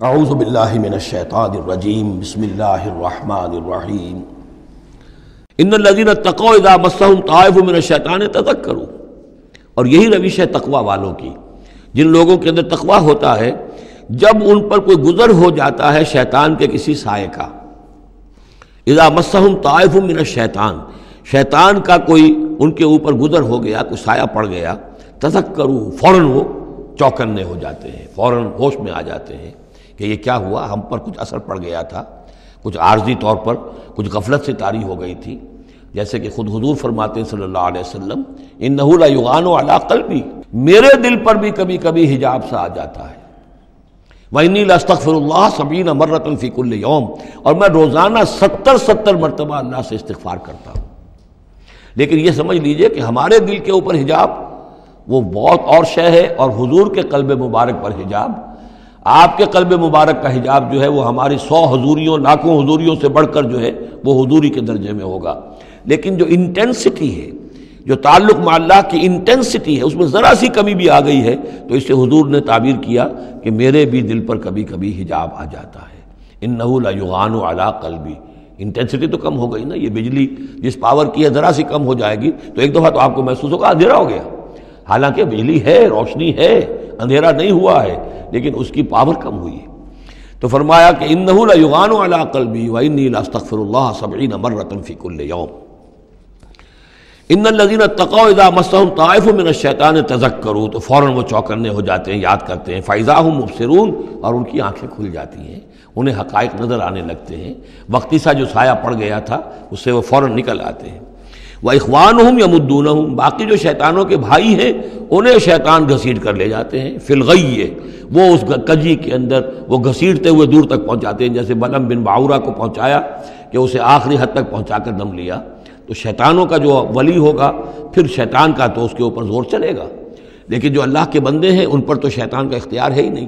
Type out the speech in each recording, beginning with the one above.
اعوذ باللہ من الشیطان الرجیم بسم اللہ الرحمن الرحیم ان الذین اتقوا اذا مسهم طائف من الشیطان تذکروا، اور یہی روش ہے تقوی والوں کی، جن لوگوں کے اندر تقوی ہوتا ہے جب ان پر کوئی گزر ہو جاتا ہے شیطان کے کسی سائے کا۔ اذا مسهم طائف من الشیطان، شیطان کا کوئی ان کے اوپر گزر ہو گیا، کوئی سایہ پڑ گیا، تذکروا، فوراً وہ چوکنے ہو جاتے ہیں، فوراً ہوش میں آ جاتے ہیں کہ یہ کیا ہوا، ہم پر کچھ اثر پڑ گیا تھا، کچھ عارضی طور پر کچھ غفلت سے طاری ہو گئی تھی، جیسے کہ خود حضور فرماتے ہیں صلی اللہ علیہ وسلم انہ لا یغان علی قلبی، میرے دل پر بھی کبھی کبھی حجاب سا آ جاتا ہے، وانی لاستغفر اللہ 70 مرۃ فی کل یوم، اور میں روزانہ 70 مرتبہ اللہ سے استغفار کرتا ہوں۔ لیکن یہ سمجھ لیجئے کہ ہمارے دل کے اوپر حجاب وہ بہت اور شے ہے، اور حضور کے قلب مبارک پر حجاب، آپ کے قلب مبارک کا حجاب جو ہے وہ ہماری 100 حضوریوں لاکھوں حضوریوں سے بڑھ کر جو ہے وہ حضوری کے درجے میں ہوگا۔ لیکن جو انٹینسٹی ہے، جو تعلق مع اللہ کی انٹینسٹی ہے، اس میں ذرا سی کمی بھی آ گئی ہے تو اس سے حضور نے تعبیر کیا کہ میرے بھی دل پر کبھی کبھی حجاب آ جاتا ہے۔ انہ لا یغان علی قلبی، انٹینسٹی تو کم ہو گئی نا، یہ بجلی جس پاور کی ہے ذرا سی کم ہو جائے گی تو ایک دفعہ تو آپ کو محسوس ہوگا اندھیرا ہو گیا، حالانکہ بجلی ہے، روشنی ہے، اندھیرا نہیں ہوا ہے، لیکن اس کی پاور کم ہوئی ہے۔ تو فرمایا کہ انہ لا یغان علی قلبی وانی لاستغفر اللہ 70 مرۃ فی کل یوم۔ ان الذین اتقوا اذا مسهم طائف من الشیطان تذکروا، تو فوراً وہ چوکنے ہو جاتے ہیں، یاد کرتے ہیں، فاذا هم مبصرون، اور ان کی آنکھیں کھل جاتی ہیں، انہیں حقائق نظر آنے لگتے ہیں، وقتی سا جو سایہ پڑ گیا تھا اس سے وہ فوراً نکل آتے ہیں۔ وَإِخْوَانُهُمْ يَمُدُّونَهُمْ، باقی جو شیطانوں کے بھائی ہیں انہیں شیطان گھسیٹ کر لے جاتے ہیں، فی الغی، وہ اس کجی کے اندر وہ گھسیٹتے ہوئے دور تک پہنچاتے ہیں، جیسے بلعم بن باعورہ کو پہنچایا کہ اسے آخری حد تک پہنچا کر دم لیا۔ تو شیطانوں کا جو ولی ہوگا پھر شیطان کا تو اس کے اوپر زور چلے گا، لیکن جو اللہ کے بندے ہیں ان پر تو شیطان کا اختیار ہے ہی نہیں،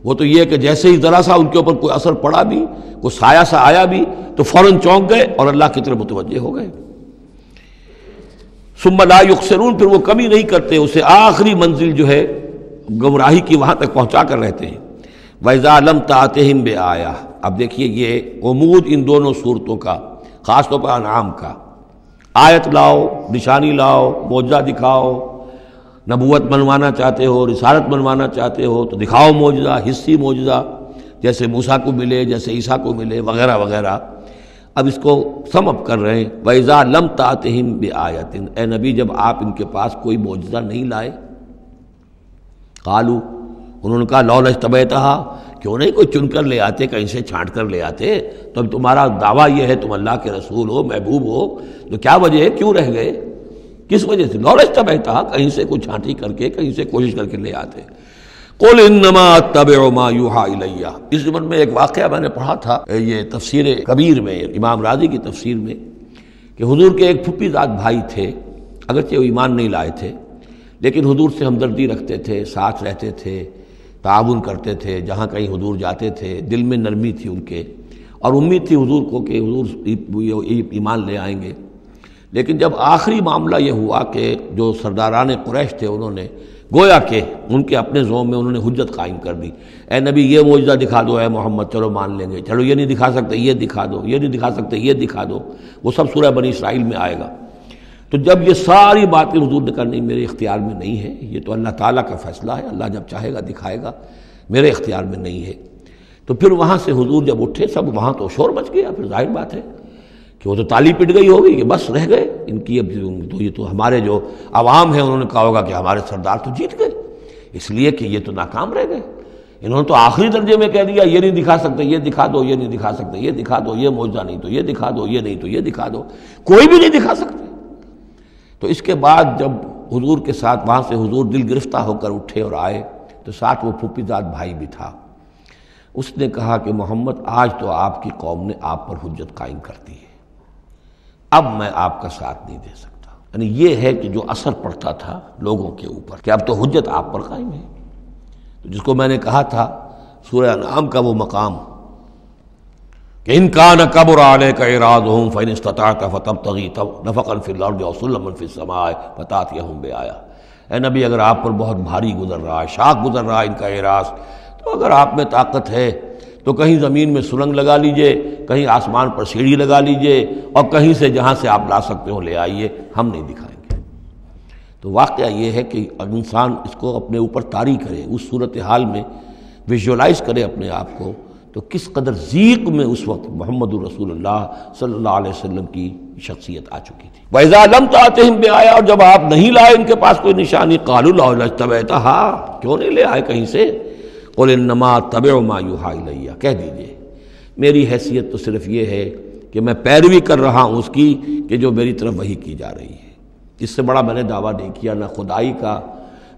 وہ تو یہ کہ جیسے ہی ذرا سا ان کے اوپر کوئی اثر پڑا بھی، کوئی سایہ سا آیا بھی تو فوراً چونک گئے اور اللہ کی طرف متوجہ ہو گئے۔ ثم لا یقصرون، پھر وہ کمی نہیں کرتے، اسے آخری منزل جو ہے گمراہی کی وہاں تک پہنچا کر رہتے ہیں۔ وَإِذَا لَمْ تَأْتِهِمْ بِآیَةٍ، اب دیکھیے یہ عمود ان دونوں صورتوں کا، خاص طور پر انعام کا، آیت لاؤ، نشانی لاؤ، معجزہ دکھاؤ، نبوت منوانا چاہتے ہو، رسالت منوانا چاہتے ہو تو دکھاؤ معجزہ، حصی معجزہ، جیسے موسیٰ کو ملے، جیسے عیسیٰ کو ملے، وغیرہ وغیرہ۔ اب اس کو سم اپ کر رہے ہیں، وَإِذَا لَمْ تَأْتِهِمْ بِآیَةٍ، اے نبی جب آپ ان کے پاس کوئی معجزہ نہیں لائے، قالوا، انہوں نے کہا لولا اجتبیتہا، کیوں نہیں کوئی چن کر لے آتے، کہیں سے چھانٹ کر لے آتے، تو اب تمہارا دعویٰ یہ ہے تم اللہ کے رسول ہو، محبوب ہو، تو کیا وجہ ہے، کیوں رہ گئے، کس وجہ سے؟ لولا اجتبیتہا، کہیں سے کوئی چھانٹی کر کے، کہیں سے کوشش کر کے لے آتے۔ قل انما اتبع ما یوحی الی، اس زمن میں ایک واقعہ میں نے پڑھا تھا، یہ تفسیر کبیر میں، امام راضی کی تفسیر میں، کہ حضور کے ایک پھپھی زاد بھائی تھے، اگرچہ وہ ایمان نہیں لائے تھے لیکن حضور سے ہمدردی رکھتے تھے، ساتھ رہتے تھے، تعاون کرتے تھے، جہاں کہیں حضور جاتے تھے دل میں نرمی تھی ان کے، اور امید تھی حضور کو کہ حضور ایمان لے آئیں گے۔ لیکن جب آخری معاملہ یہ ہوا کہ جو سرداران قریش تھے انہوں نے گویا کہ ان کے اپنے زوم میں انہوں نے حجت قائم کر دی، اے نبی یہ معجزہ دکھا دو، اے محمد چلو مان لیں گے، چلو یہ نہیں دکھا سکتے یہ دکھا دو، یہ نہیں دکھا سکتے یہ دکھا دو، وہ سب سورہ بنی اسرائیل میں آئے گا۔ تو جب یہ ساری باتیں حضور نے کہا نہیں میرے اختیار میں نہیں ہے، یہ تو اللہ تعالیٰ کا فیصلہ ہے، اللہ جب چاہے گا دکھائے گا، میرے اختیار میں نہیں ہے۔ تو پھر وہاں سے حضور جب اٹھے سب وہاں تو شور مچ گیا، پھر ظاہر بات ہے کہ وہ تو تالی پٹ گئی ہوگی کہ بس رہ گئے ان کی، اب تو یہ تو ہمارے جو عوام ہیں انہوں نے کہا ہوگا کہ ہمارے سردار تو جیت گئے، اس لیے کہ یہ تو ناکام رہ گئے، انہوں نے تو آخری درجے میں کہہ دیا یہ نہیں دکھا سکتے یہ دکھا دو، یہ نہیں دکھا سکتے یہ دکھا دو، یہ معجزہ نہیں تو یہ دکھا دو، یہ نہیں تو یہ دکھا دو، کوئی بھی نہیں دکھا سکتے۔ تو اس کے بعد جب حضور کے ساتھ وہاں سے حضور دل گرفتہ ہو کر اٹھے اور آئے تو ساتھ وہ پھوپھی زاد بھائی بھی تھا، اس نے کہا کہ محمد آج تو آپ کی قوم نے آپ پر حجت قائم کر دی ہے، اب میں آپ کا ساتھ نہیں دے سکتا۔ یعنی یہ ہے کہ جو اثر پڑتا تھا لوگوں کے اوپر کہ اب تو حجت آپ پر قائم ہے، تو جس کو میں نے کہا تھا سورہ انعام کا وہ مقام کہ ان کان کبر علیک اعراضهم فان استطعت فتبتغی نفقا فی الارض او سلما فی السماء فتاتیہم بآیہ، اے نبی اگر آپ پر بہت بھاری گزر رہا ہے، شاق گزر رہا ہے ان کا اعراض، تو اگر آپ میں طاقت ہے تو کہیں زمین میں سرنگ لگا لیجئے، کہیں آسمان پر سیڑھی لگا لیجئے، اور کہیں سے جہاں سے آپ لا سکتے ہو لے آئیے، ہم نہیں دکھائیں گے۔ تو واقعہ یہ ہے کہ انسان اس کو اپنے اوپر طاری کرے، اس صورتحال میں ویژولائز کرے اپنے آپ کو، تو کس قدر ضیق میں اس وقت محمد رسول اللہ صلی اللہ علیہ وسلم کی شخصیت آ چکی تھی۔ وَإِذَا لَمْ تَأْتِهِمْ بِآيَةٍ، اور جب آپ نہیں لائے ان کے پاس کوئی نشانی، قَالُوا لَوْ لَاجْتَبَيْتَهَا، کیوں نہیں لے آئے کہیں سے؟ قُلْ إِنَّمَا أَتَّبِعُ مَا يُوحَىٰ إِلَيَّ، کہہ دیجئے میری حیثیت تو صرف یہ ہے کہ میں پیروی کر رہا ہوں اس کی کہ جو میری طرف وحی کی جا رہی ہے۔ اس سے بڑا میں نے دعویٰ نہیں کیا، نہ خدائی کا،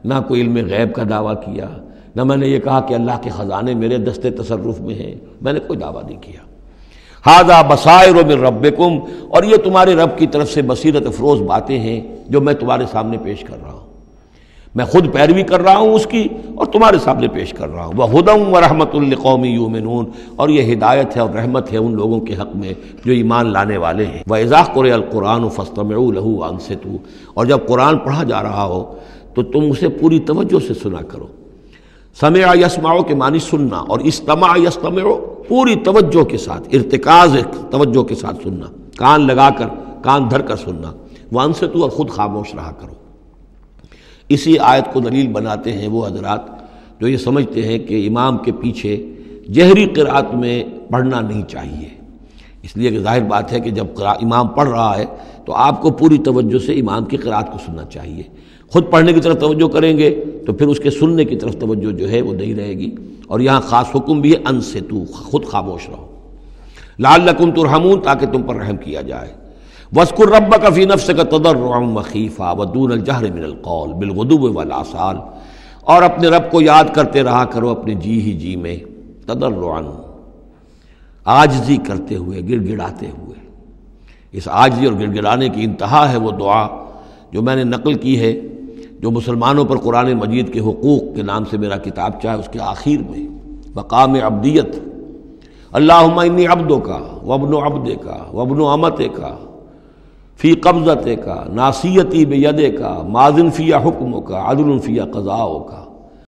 نہ کوئی علم غیب کا دعویٰ کیا، نہ میں نے یہ کہا کہ اللہ کے خزانے میرے دستے تصرف میں ہیں، میں نے کوئی دعویٰ نہیں کیا۔ ھذا بصائر من ربکم، اور یہ تمہارے رب کی طرف سے بصیرت افروز باتیں ہیں جو میں تمہارے سامنے پیش کر رہا ہوں۔ میں خود پیروی کر رہا ہوں اس کی اور تمہارے سامنے پیش کر رہا ہوں۔ وَھدًى وَرَحْمَةٌ لِّقَوْمٍ يُؤْمِنُونَ، اور یہ ہدایت ہے اور رحمت ہے ان لوگوں کے حق میں جو ایمان لانے والے ہیں۔ وَإِذَا قُرِئَ الْقُرْآنُ فَاسْتَمِعُوا لَهُ وَأَنصِتُوا، اور جب قرآن پڑھا جا رہا ہو تو تم اسے پوری توجہ سے سنا کرو۔ سمع یسمع کے معنی سننا، اور استمع یستمع پوری توجہ کے ساتھ، ارتکاز توجہ کے ساتھ سننا، کان لگا کر، کان دھر کر سننا۔ وانصتوا، اور خود خاموش رہا کرو۔ اسی آیت کو دلیل بناتے ہیں وہ حضرات جو یہ سمجھتے ہیں کہ امام کے پیچھے جہری قرأت میں پڑھنا نہیں چاہیے، اس لیے کہ ظاہر بات ہے کہ جب امام پڑھ رہا ہے تو آپ کو پوری توجہ سے امام کی قرأت کو سننا چاہیے۔ خود پڑھنے کی طرف توجہ کریں گے تو پھر اس کے سننے کی طرف توجہ جو ہے وہ نہیں رہے گی۔ اور یہاں خاص حکم بھی ہے انصتوا، خود خاموش رہو، لعلکم ترحمون، تاکہ تم پر رحم کیا جائے۔ وَاذْكُرْ رَبَّكَ فِي نَفْسِكَ تَضَرُّعًا وَخِيفًا وَدُونَ الْجَهْرِ مِنَ الْقَوْلِ بِالْغُدُوِّ وَالْآصَالِ، اور اپنے رب کو یاد کرتے رہا کرو اپنے جی ہی جی میں، تضرعاً، عاجزی کرتے ہوئے، گڑ گڑاتے ہوئے۔ اس عاجزی اور گڑ گڑانے کی انتہا ہے وہ دعا جو میں نے نقل کی ہے، جو مسلمانوں پر قرآن مجید کے حقوق کے نام سے میرا کتاب چاہے اس کے آخر میں مقام عبدیت، اللہم انی عبدک وابن عبدک وابن امتک فی قبضتک ناصیتی بیدک ماضٍ فی حکمک عدل فی قضاؤک۔